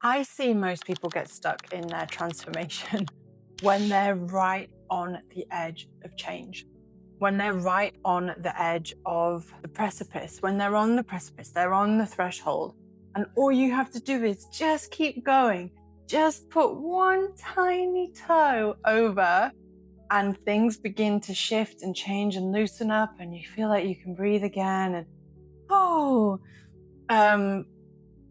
I see most people get stuck in their transformation when they're right on the edge of change, when they're right on the edge of the precipice, when they're on the precipice, they're on the threshold. And all you have to do is just keep going, just put one tiny toe over, and things begin to shift and change and loosen up, and you feel like you can breathe again. And oh, um,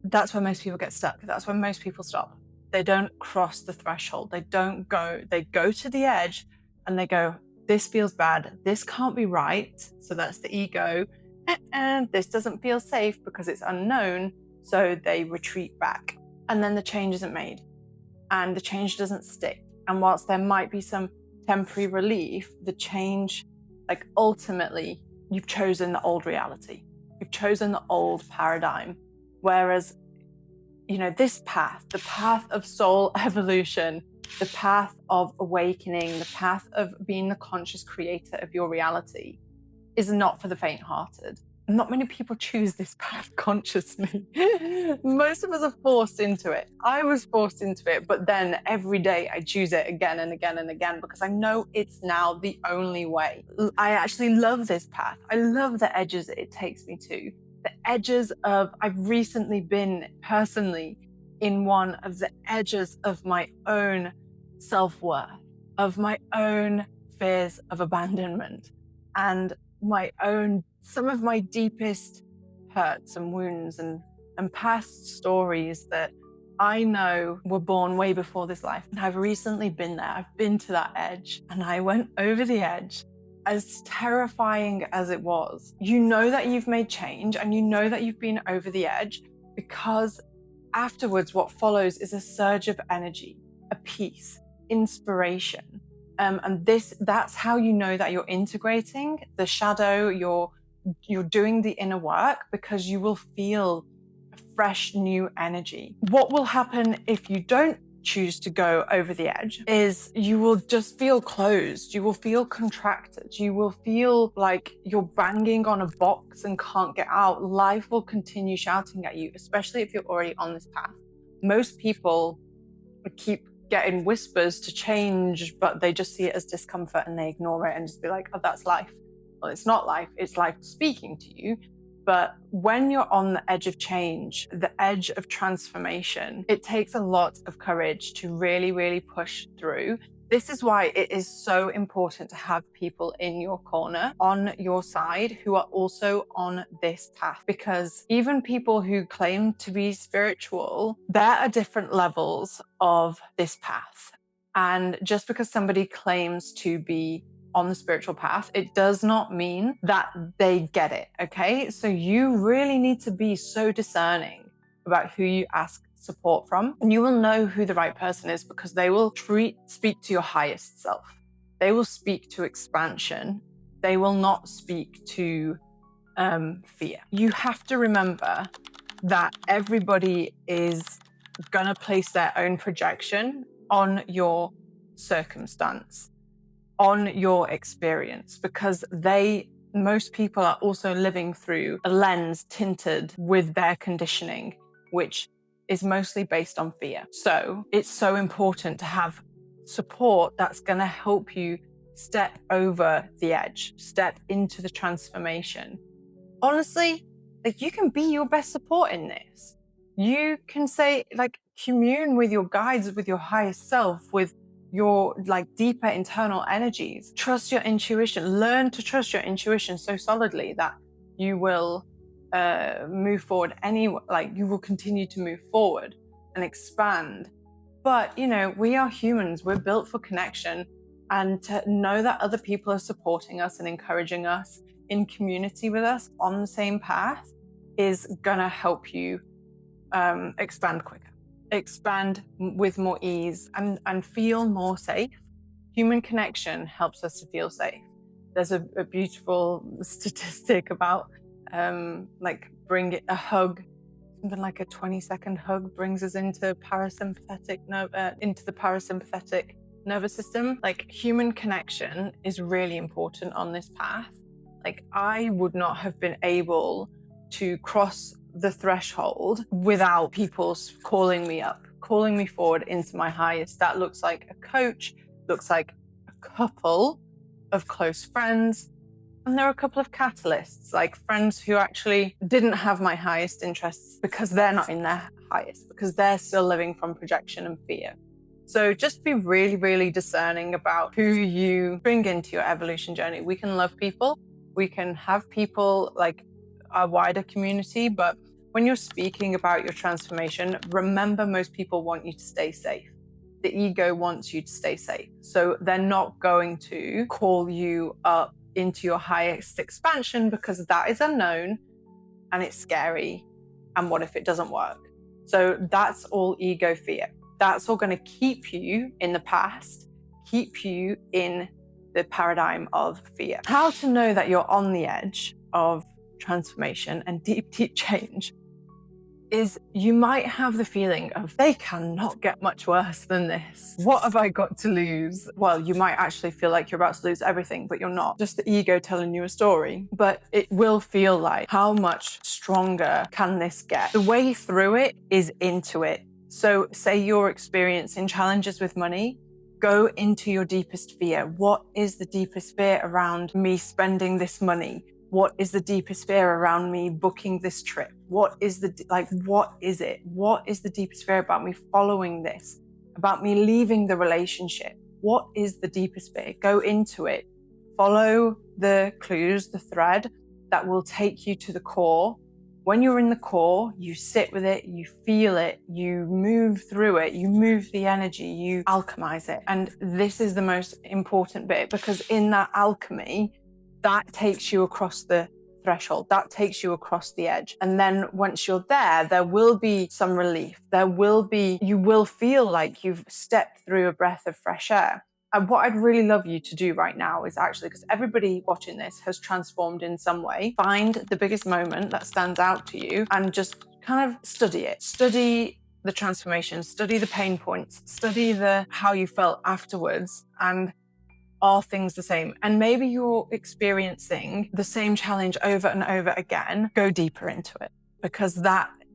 that's when most people get stuck. That's when most people stop. They don't cross the threshold. They don't go, they go to the edge and they go, this feels bad. This can't be right. So that's the ego. And this doesn't feel safe because it's unknown. So they retreat back. And then the change isn't made and the change doesn't stick. And whilst there might be some temporary relief, the change, like ultimately, you've chosen the old reality. You've chosen the old paradigm. Whereas, this path, the path of soul evolution, the path of awakening, the path of being the conscious creator of your reality is not for the faint-hearted. Not many people choose this path consciously. Most of us are forced into it. I was forced into it, but then every day I choose it again and again and again because I know it's now the only way. I actually love this path. I love the edges that it takes me to. The edges of, I've recently been personally in one of the edges of my own self-worth, of my own fears of abandonment, and some of my deepest hurts and wounds and past stories that I know were born way before this life. And I've recently been there. I've been to that edge and I went over the edge. As terrifying as it was, you know that you've made change and you know that you've been over the edge because afterwards what follows is a surge of energy, a peace, inspiration. And that's how you know that you're integrating the shadow, you're doing the inner work, because you will feel a fresh new energy. What will happen if you don't choose to go over the edge is you will just feel closed. You will feel contracted. You will feel like you're banging on a box and can't get out. Life will continue shouting at you, especially if you're already on this path. Most people keep getting whispers to change, but they just see it as discomfort and they ignore it and just be like, oh, that's life. Well, it's not life, it's life speaking to you. But when you're on the edge of change, the edge of transformation, it takes a lot of courage to really, really push through. This is why it is so important to have people in your corner, on your side, who are also on this path. Because even people who claim to be spiritual, there are different levels of this path. And just because somebody claims to be on the spiritual path, it does not mean that they get it, okay? So you really need to be so discerning about who you ask support from, and you will know who the right person is because they will speak to your highest self. They will speak to expansion. They will not speak to fear. You have to remember that everybody is gonna place their own projection on your circumstance, on your experience, because most people are also living through a lens tinted with their conditioning, which is mostly based on fear. So it's so important to have support that's going to help you step over the edge, step into the transformation. Honestly, like, you can be your best support in this. You can say, like, commune with your guides, with your highest self, with your deeper internal energies. Trust your intuition. Learn to trust your intuition so solidly that you will move forward you will continue to move forward and expand. But we are humans. We're built for connection, and to know that other people are supporting us and encouraging us, in community with us on the same path, is gonna help you expand quicker, expand with more ease, and feel more safe. Human connection helps us to feel safe. There's a beautiful statistic about a hug, something like a 20-second hug brings us into the parasympathetic nervous system. Like, human connection is really important on this path. Like, I would not have been able to cross the threshold without people calling me up, calling me forward into my highest. That looks like a coach, looks like a couple of close friends. And there are a couple of catalysts, like friends who actually didn't have my highest interests because they're not in their highest, because they're still living from projection and fear. So just be really, really discerning about who you bring into your evolution journey. We can love people, we can have people like a wider community, but when you're speaking about your transformation, remember most people want you to stay safe. The ego wants you to stay safe. So they're not going to call you up into your highest expansion because that is unknown and it's scary. And what if it doesn't work? So that's all ego fear. That's all going to keep you in the past, keep you in the paradigm of fear. How to know that you're on the edge of transformation and deep, deep change is you might have the feeling of, they cannot get much worse than this. What have I got to lose? Well, you might actually feel like you're about to lose everything, but you're not. Just the ego telling you a story. But it will feel like, how much stronger can this get? The way through it is into it. So say you're experiencing challenges with money, go into your deepest fear. What is the deepest fear around me spending this money? What is the deepest fear around me booking this trip? What is it? What is the deepest fear about me following this? About me leaving the relationship? What is the deepest fear? Go into it. Follow the clues, the thread that will take you to the core. When you're in the core, you sit with it, you feel it, you move through it, you move the energy, you alchemize it. And this is the most important bit, because in that alchemy, that takes you across the threshold, that takes you across the edge. And then once you're there, there will be some relief. You will feel like you've stepped through a breath of fresh air. And what I'd really love you to do right now is actually, because everybody watching this has transformed in some way, find the biggest moment that stands out to you and just kind of study it. Study the transformation, study the pain points, study how you felt afterwards, and are things the same? And maybe you're experiencing the same challenge over and over again. Go deeper into it, because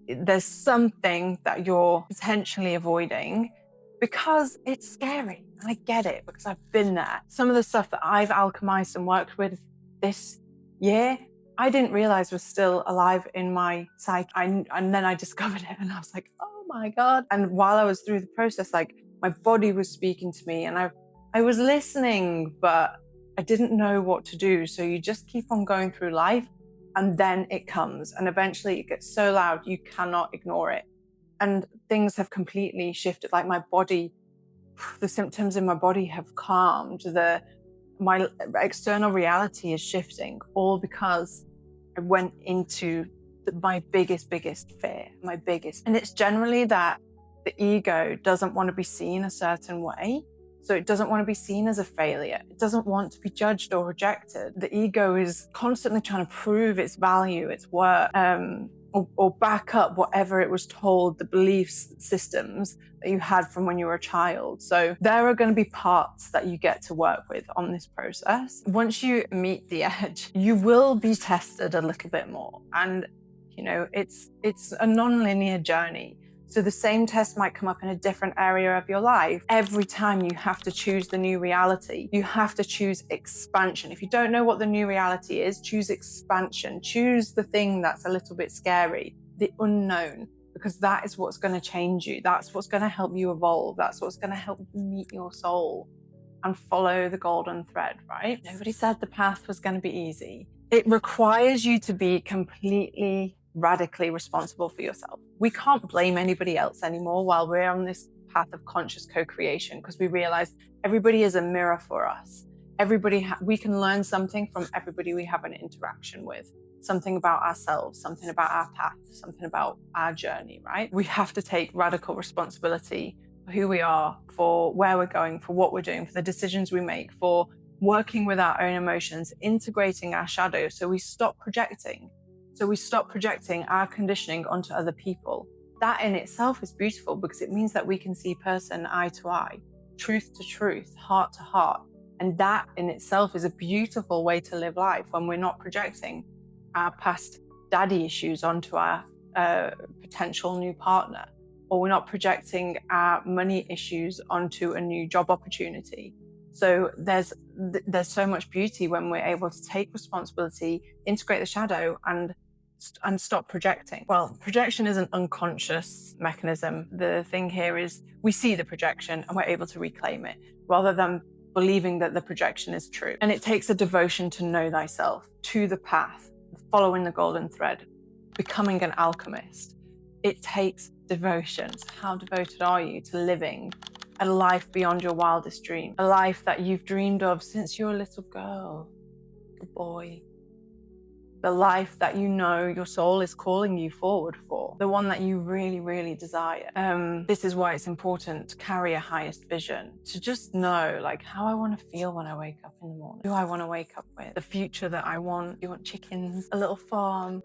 there's something that you're potentially avoiding because it's scary. And I get it, because I've been there. Some of the stuff that I've alchemized and worked with this year, I didn't realize was still alive in my psyche. And then I discovered it and I was like, oh my God. And while I was through the process, like, my body was speaking to me and I was listening, but I didn't know what to do. So you just keep on going through life, and then it comes, and eventually it gets so loud you cannot ignore it. And things have completely shifted. Like, my body, the symptoms in my body have calmed. My external reality is shifting, all because I went into my biggest fear, and it's generally that the ego doesn't want to be seen a certain way. So it doesn't want to be seen as a failure. It doesn't want to be judged or rejected. The ego is constantly trying to prove its value, its worth, or back up whatever it was told, the beliefs systems that you had from when you were a child. So there are going to be parts that you get to work with on this process. Once you meet the edge, you will be tested a little bit more. And, it's a non-linear journey. So the same test might come up in a different area of your life. Every time you have to choose the new reality, you have to choose expansion. If you don't know what the new reality is, choose expansion. Choose the thing that's a little bit scary, the unknown, because that is what's going to change you. That's what's going to help you evolve. That's what's going to help you meet your soul and follow the golden thread, right? Nobody said the path was going to be easy. It requires you to be completely radically responsible for yourself. We can't blame anybody else anymore while we're on this path of conscious co-creation, because we realize everybody is a mirror for us. We can learn something from everybody we have an interaction with, something about ourselves, something about our path, something about our journey, right? We have to take radical responsibility for who we are, for where we're going, for what we're doing, for the decisions we make, for working with our own emotions, integrating our shadow, so we stop projecting. So we stop projecting our conditioning onto other people. That in itself is beautiful, because it means that we can see person eye to eye, truth to truth, heart to heart. And that in itself is a beautiful way to live life, when we're not projecting our past daddy issues onto our a potential new partner, or we're not projecting our money issues onto a new job opportunity. So there's so much beauty when we're able to take responsibility, integrate the shadow, and stop projecting. Well, projection is an unconscious mechanism. The thing here is we see the projection and we're able to reclaim it rather than believing that the projection is true. And it takes a devotion to know thyself, to the path, following the golden thread, becoming an alchemist. It takes devotion. So how devoted are you to living a life beyond your wildest dream? A life that you've dreamed of since you were a little girl, a boy. The life that you know your soul is calling you forward for, the one that you really, really desire. This is why it's important to carry a highest vision, to just know like how I want to feel when I wake up in the morning. Who I want to wake up with, the future that I want. You want chickens, a little farm,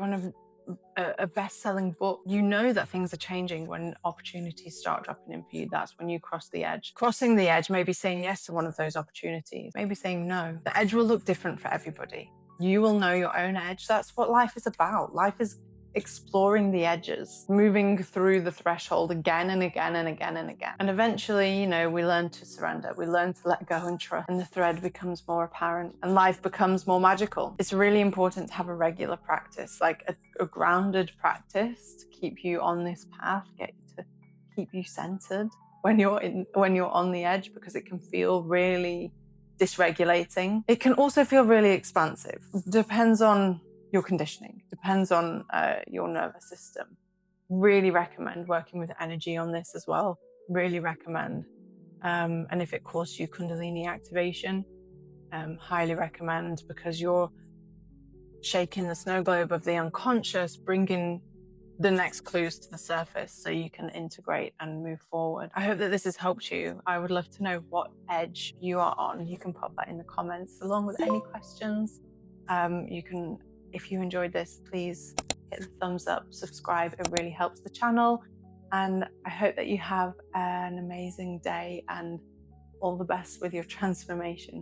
a best-selling book. You know that things are changing when opportunities start dropping in for you. That's when you cross the edge. Crossing the edge, maybe saying yes to one of those opportunities, maybe saying no. The edge will look different for everybody. You will know your own edge. That's what life is about. Life is exploring the edges, moving through the threshold again and again and again and again. And eventually, we learn to surrender. We learn to let go and trust, and the thread becomes more apparent and life becomes more magical. It's really important to have a regular practice, like a grounded practice to keep you on this path, to keep you centered when you're on the edge, because it can feel really dysregulating. It can also feel really expansive. Depends on your conditioning, depends on your nervous system. Really recommend working with energy on this as well. Really recommend. And if it calls you Kundalini activation, highly recommend, because you're shaking the snow globe of the unconscious, bringing the next clues to the surface so you can integrate and move forward. I hope that this has helped you. I would love to know what edge you are on. You can pop that in the comments along with any questions. If you enjoyed this, please hit the thumbs up, subscribe. It really helps the channel. And I hope that you have an amazing day and all the best with your transformation.